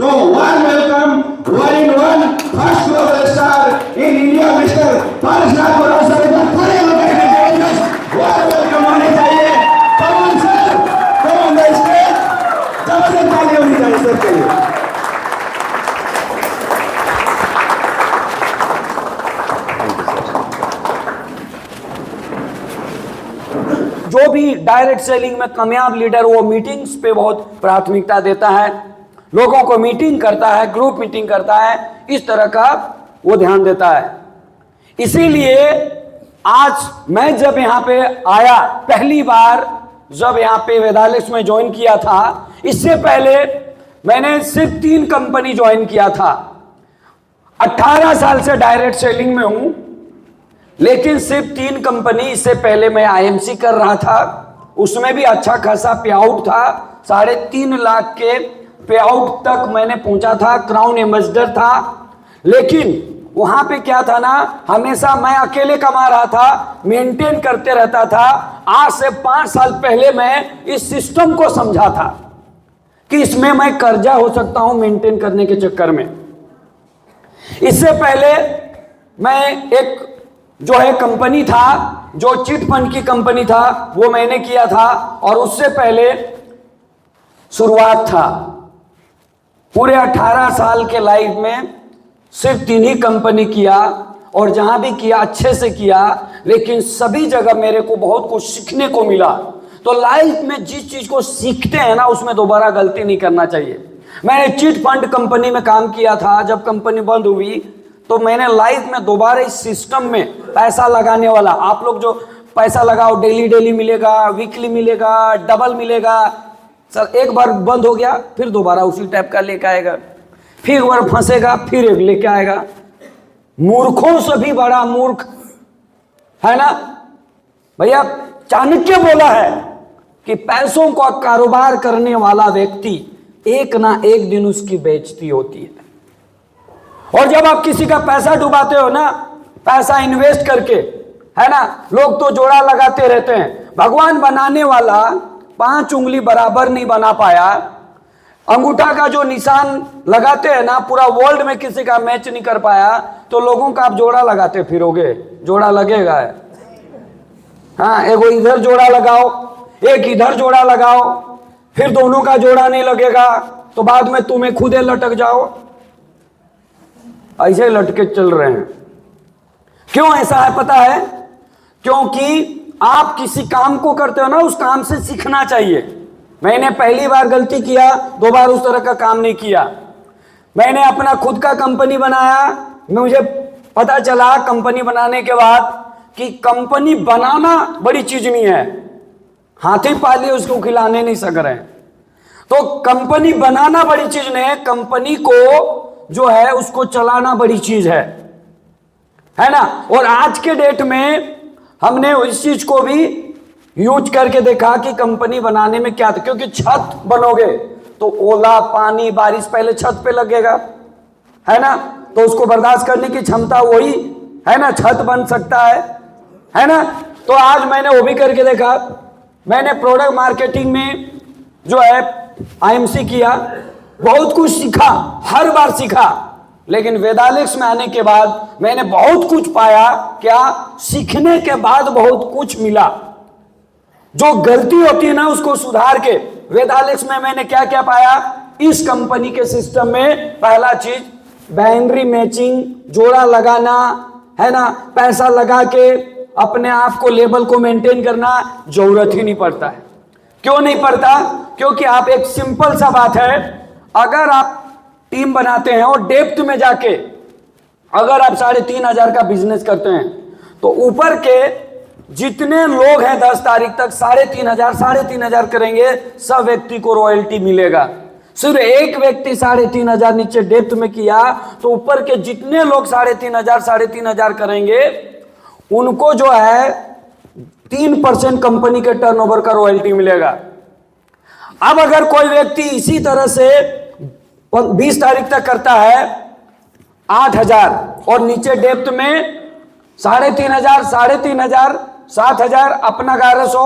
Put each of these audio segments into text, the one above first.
तो warm welcome 1-in-1 first global star in India mister Parasnath Gaurav sir, खड़े होकर warm welcome होने चाहिए। Come on sir, come on the stage, जबरदस्त ताली होनी चाहिए सर के लिए। जो भी डायरेक्ट सेलिंग में कामयाब लीडर, वो मीटिंग्स पे बहुत प्राथमिकता देता है, लोगों को मीटिंग करता है, ग्रुप मीटिंग करता है, इस तरह का वो ध्यान देता है। इसीलिए आज मैं जब यहाँ पे आया, पहली बार जब यहाँ पे वेदालिक्स में ज्वाइन किया था, इससे पहले मैंने सिर्फ 3 कंपनी ज्वाइन किया था। 18 साल से डायरेक्ट सेलिंग में हूं, लेकिन सिर्फ 3 कंपनी। इससे पहले मैं आईएमसी कर रहा था, उसमें भी अच्छा खासा पे आउट था, 3.5 लाख के पे आउट तक मैंने पहुंचा था, क्राउन एम्बेसडर था। लेकिन वहां पे क्या था ना, हमेशा मैं अकेले कमा रहा था, मेंटेन करते रहता था। आज से 5 साल पहले मैं इस सिस्टम को समझा था कि इसमें मैं कर्जा हो सकता हूं मेंटेन करने के चक्कर में। इससे पहले मैं एक जो है कंपनी था, जो चिट फंड की कंपनी था, वो मैंने किया था। और उससे पहले शुरुआत था पूरे 18 साल के लाइफ में सिर्फ 3 ही कंपनी किया, और जहां भी किया अच्छे से किया, लेकिन सभी जगह मेरे को बहुत कुछ सीखने को मिला। तो लाइफ में जिस चीज को सीखते हैं ना, उसमें दोबारा गलती नहीं करना चाहिए। मैंने चिट फंड कंपनी में काम किया था, जब कंपनी बंद हुई तो मैंने लाइफ में दोबारा इस सिस्टम में पैसा लगाने वाला, आप लोग जो पैसा लगाओ डेली मिलेगा, वीकली मिलेगा, डबल मिलेगा, सर एक बार बंद हो गया फिर दोबारा उसी टाइप का लेके आएगा, फिर एक बार फंसेगा फिर एक लेके आएगा। मूर्खों से भी बड़ा मूर्ख है ना भैया। चाणक्य बोला है कि पैसों का कारोबार करने वाला व्यक्ति एक ना एक दिन उसकी बेइज्जती होती है। और जब आप किसी का पैसा डुबाते हो ना, पैसा इन्वेस्ट करके, है ना, लोग तो जोड़ा लगाते रहते हैं। भगवान बनाने वाला 5 उंगली बराबर नहीं बना पाया, अंगूठा का जो निशान लगाते हैं ना, पूरा वर्ल्ड में किसी का मैच नहीं कर पाया, तो लोगों का आप जोड़ा लगाते फिरोगे, जोड़ा लगेगा। हाँ, एक इधर जोड़ा लगाओ, एक इधर जोड़ा लगाओ, फिर दोनों का जोड़ा नहीं लगेगा तो बाद में तुम्हें खुदे लटक जाओ। ऐसे लटके चल रहे हैं। क्यों ऐसा है पता है? क्योंकि आप किसी काम को करते हो ना, उस काम से सीखना चाहिए। मैंने पहली बार गलती किया, 2 बार उस तरह का काम नहीं किया। मैंने अपना खुद का कंपनी बनाया। मुझे पता चला कंपनी बनाने के बाद कि कंपनी बनाना बड़ी चीज नहीं है, हाथी पाले उसको खिलाने नहीं सक रहे। तो कंपनी बनाना बड़ी चीज नहीं है, कंपनी को जो है उसको चलाना बड़ी चीज है ना। और आज के डेट में हमने इस चीज को भी यूज करके देखा कि कंपनी बनाने में क्या था। क्योंकि छत बनोगे तो ओला पानी बारिश पहले छत पे लगेगा, है ना, तो उसको बर्दाश्त करने की क्षमता वही है ना, छत बन सकता है ना। तो आज मैंने वो भी करके देखा। मैंने प्रोडक्ट मार्केटिंग में जो है आईएमसी किया, बहुत कुछ सीखा, हर बार सीखा। लेकिन वेदालिक्स में आने के बाद मैंने बहुत कुछ पाया। क्या? सीखने के बाद बहुत कुछ मिला। जो गलती होती है ना, उसको सुधार के। वेदालिक्स में मैंने क्या क्या पाया? इस कंपनी के सिस्टम में पहला चीज बाइनरी मैचिंग, जोड़ा लगाना, है ना, पैसा लगा के अपने आप को लेवल को मेंटेन करना जरूरत ही नहीं पड़ता है। क्यों नहीं पड़ता? क्योंकि आप एक सिंपल सा बात है, अगर आप टीम बनाते हैं और डेप्थ में जाके अगर आप 3,500 का बिजनेस करते हैं तो ऊपर के जितने लोग हैं 10 तारीख तक 3,500 करेंगे, सब व्यक्ति को रॉयल्टी मिलेगा। सिर्फ एक व्यक्ति 3,500 नीचे डेप्थ में किया तो ऊपर के जितने लोग 3,500 करेंगे, उनको जो है 3% कंपनी के टर्नओवर का रॉयल्टी मिलेगा। अब अगर कोई व्यक्ति इसी तरह से 20 तारीख तक करता है 8,000 और नीचे डेप्थ में 3,500, 3,500, 7,000, अपना 1,100,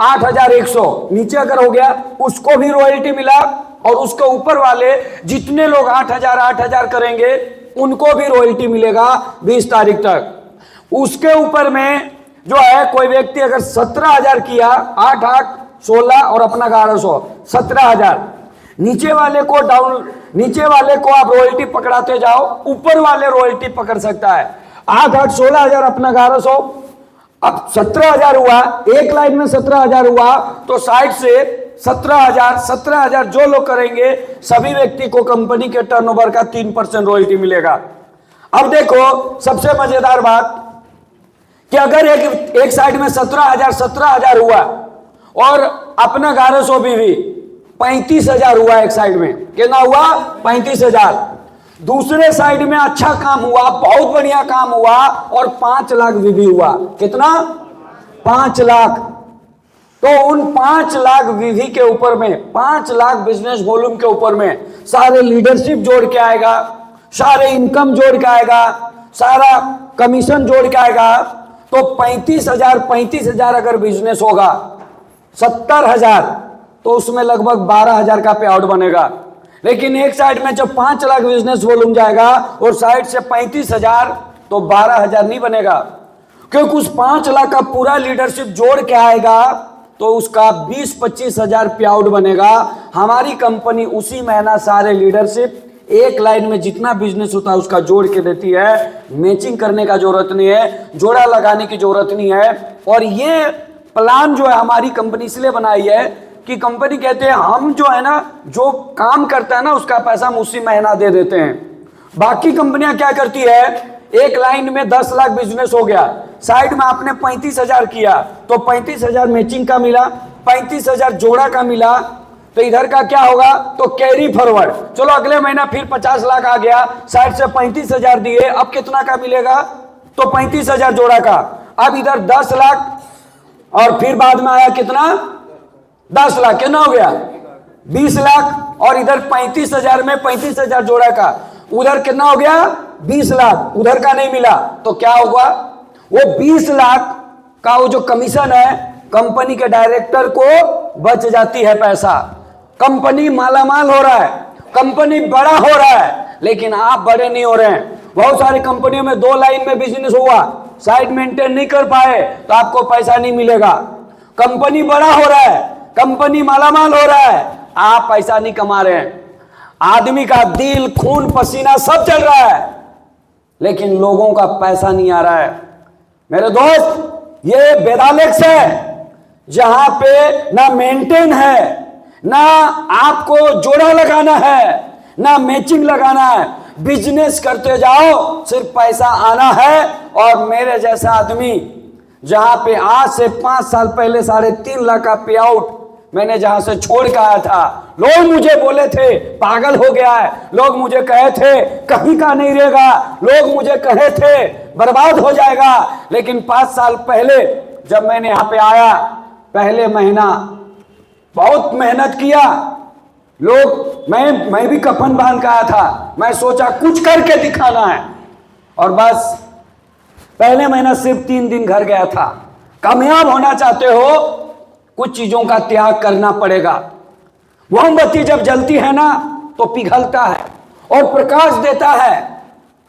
8,100 नीचे अगर हो गया उसको भी रॉयल्टी मिला, और उसके ऊपर वाले जितने लोग 8,000 करेंगे उनको भी रॉयल्टी मिलेगा 20 तारीख तक। उसके ऊपर में जो है कोई व्यक्ति अगर 17,000 किया, 8, 8, 16 और अपना 1100, 17,000, नीचे वाले को आप रॉयल्टी पकड़ाते जाओ, ऊपर वाले रॉयल्टी पकड़ सकता है। 8, 8, 16,000 अपना 1100, अब 17,000 हुआ, एक लाइन में 17,000 हुआ, तो साइड से 17,000 जो लोग करेंगे सभी व्यक्ति को कंपनी के टर्नओवर का 3% रॉयल्टी मिलेगा। अब देखो सबसे मजेदार बात कि अगर एक साइड में 17,000 हुआ और अपना 1100 भी 35,000 हुआ, एक साइड में कितना हुआ 35,000, दूसरे साइड में अच्छा काम हुआ, बहुत बढ़िया काम हुआ और 5 लाख भी हुआ, कितना 5 लाख। तो उन 5 लाख विधि के ऊपर में, 5 लाख बिजनेस वॉल्यूम के ऊपर में सारे लीडरशिप जोड़ के आएगा, सारे इनकम जोड़ के आएगा, सारा कमीशन जोड़ के आएगा, तो 35,000 अगर बिजनेस होगा 70,000, तो उसमें लगभग 12,000 का पे आउट बनेगा। लेकिन एक साइड में जब 5 लाख बिजनेस वॉल्यूम जाएगा और साइड से 35,000, तो 12,000 नहीं बनेगा, क्योंकि उस 5 लाख का पूरा लीडरशिप जोड़ के आएगा तो उसका 20-25,000 पे आउट बनेगा। हमारी कंपनी उसी महीना सारे लीडरशिप एक लाइन में जितना बिजनेस होता है उसका जोड़ के देती है, मैचिंग करने का जरूरत नहीं है, जोड़ा लगाने की जरूरत नहीं है। और ये प्लान जो है हमारी कंपनी इसलिए बनाई है कि कंपनी कहते हैं हम जो है ना, जो काम करता है ना उसका पैसा हम उसी महीना दे देते हैं। बाकी कंपनियां क्या करती है, एक लाइन में 10 लाख बिजनेस हो गया, साइड में आपने 35,000 किया, तो 35,000 मैचिंग का मिला, 35,000 जोड़ा का मिला, तो इधर का क्या होगा, तो कैरी फॉरवर्ड, चलो अगले महीना फिर 50 लाख आ गया, साइड से 35,000 दिए, अब कितना का मिलेगा, तो 35,000 जोड़ा का। अब इधर 10 लाख और फिर बाद में आया कितना 10 लाख, कितना हो गया 20 लाख, और इधर 35,000 में 35,000 जोड़ा का, उधर कितना हो गया 20 लाख, उधर का नहीं मिला, तो क्या होगा, वो 20 लाख का वो जो कमीशन है कंपनी के डायरेक्टर को बच जाती है पैसा। कंपनी मालामाल हो रहा है, कंपनी बड़ा हो रहा है, लेकिन आप बड़े नहीं हो रहे हैं। बहुत सारी कंपनियों में 2 लाइन में बिजनेस हुआ, साइड मेंटेन नहीं कर पाए तो आपको पैसा नहीं मिलेगा। कंपनी बड़ा हो रहा है, कंपनी मालामाल हो रहा है, आप पैसा नहीं कमा रहे हैं। आदमी का दिल खून पसीना सब चल रहा है, लेकिन लोगों का पैसा नहीं आ रहा है। मेरे दोस्त, ये बेदालेक्स है जहां पे ना मेंटेन है, ना आपको जोड़ा लगाना है, ना मैचिंग लगाना है, बिजनेस करते जाओ, सिर्फ पैसा आना है। और मेरे जैसा आदमी जहां पे आज से 5 साल पहले 3.5 लाख का पे आउट मैंने जहां से छोड़ के आया था, लोग मुझे बोले थे पागल हो गया है, लोग मुझे कहे थे कहीं का नहीं रहेगा, लोग मुझे कहे थे बर्बाद हो जाएगा। लेकिन 5 साल पहले जब मैंने यहाँ पे आया, पहले महीना बहुत मेहनत किया, लोग मैं भी कफन बांध के आया था, मैं सोचा कुछ करके दिखाना है, और बस पहले महीना सिर्फ 3 दिन घर गया था। कामयाब होना चाहते हो, कुछ चीजों का त्याग करना पड़ेगा। मोमबत्ती जब जलती है ना तो पिघलता है और प्रकाश देता है,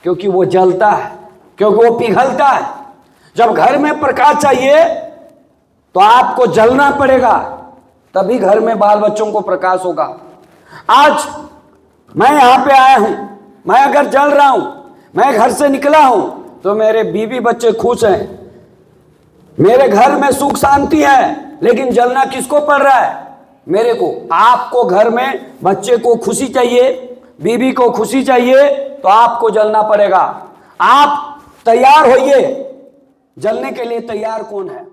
क्योंकि वो जलता है, क्योंकि वो पिघलता है। जब घर में प्रकाश चाहिए तो आपको जलना पड़ेगा, तभी घर में बाल बच्चों को प्रकाश होगा। आज मैं यहां पे आया हूं, मैं अगर जल रहा हूं, मैं घर से निकला हूं, तो मेरे बीवी बच्चे खुश हैं, मेरे घर में सुख शांति है। लेकिन जलना किसको पड़ रहा है, मेरे को। आपको घर में बच्चे को खुशी चाहिए, बीवी को खुशी चाहिए, तो आपको जलना पड़ेगा। आप तैयार होइए, जलने के लिए तैयार कौन है।